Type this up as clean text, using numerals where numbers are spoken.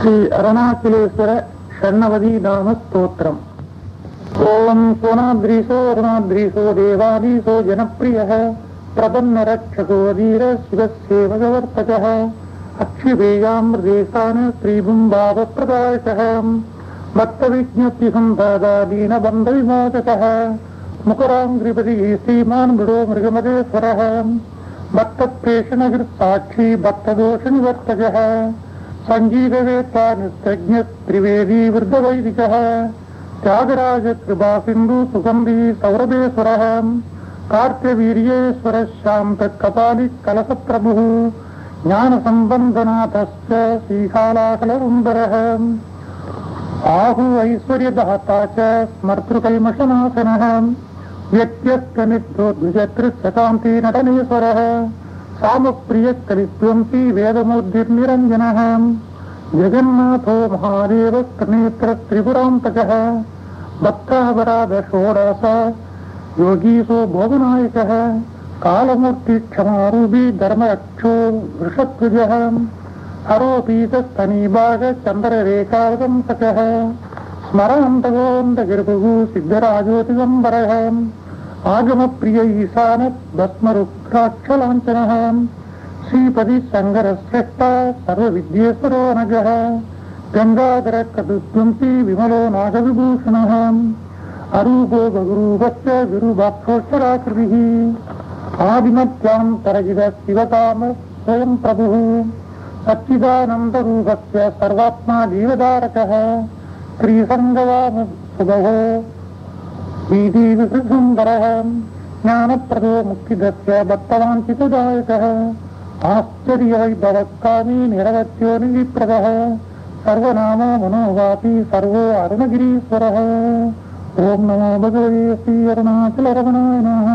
श्री अरुणाचलेश्वर षण्णवति नाम स्तोत्रम्। ओम सोनाद्रीशो अरुणाद्रीशो देवादीशो जनप्रियः प्रपन्नरक्षको धीर शिवस्येव गवर्तकः अक्षिपेयामृदेशान श्रीबुम्बावप्रदायकः भक्तविज्ञप्तिसम्पादा दीनबन्धविमोचकः मुकुराङ्घ्रिपतिः श्रीमान् मृडो मृगमदेश्वरः भक्तप्रेषणकृत्साक्षी भक्तदोषनिवर्तकः संगीतवेत्ता निस्तज्ञ त्रिवेदी वृद्धवैदिकः त्यागराज कृपासिन्धु सुगन्धी सौरभेश्वरः कार्त्यवीर्येश्वर शान्तकपालि कलशप्रभुः ज्ञानसम्बन्धनाथश्च श्रीकालाकलवुन्दरः आहु ऐश्वर्यदाता च स्मर्तृकल्मषनाशनः व्यत्यस्तनिष्ठोद्विजतृशकान्ति नटनेश्वरः सामप्रियकलित्वंसी वेदमूर्तिर्निरञ्जनः जगन्नाथो महादेव त्रिनेत्र त्रिपुरान्तकः भक्तापराध षोडश योगीशो भोगनायकः कालमूर्ति क्षमारूपी धर्मरक्षो वृषध्वजः हरोपीतस्तनीभाग चन्द्ररेखावतंसकः स्मरान्तगोन्दगिरिभुः सिद्धराजोतिगम्बरः आगमप्रिय ईशान भस्मरुद्राक्षलाञ्छनः श्रीपति शङ्करश्रेष्ठा सर्वविद्येश्वरो नगः गंगाधर कदुध्वंसी विमलो नागविभूषणः अरूपो बहुरूपस्य विरूपाक्षोक्षराकृतिः आदिमध्यान्तरजित शिवकाम स्वयं प्रभुः सच्चिदानन्दरूपस्य सर्वात्मा जीवधारकः श्रीसङ्गवाम सुभवो वीधिविसुन्दरः ज्ञानप्रदो मुक्तिदस्य भक्तवाञ्छितदायकः आश्चर्यवैभवकामी निरवत्यो निधिप्रदः सर्वनामो मनोवापी सर्वो अरुणगिरीश्वरः। ओम नमो भगवते श्री अरुणाचल रमणाय नमः।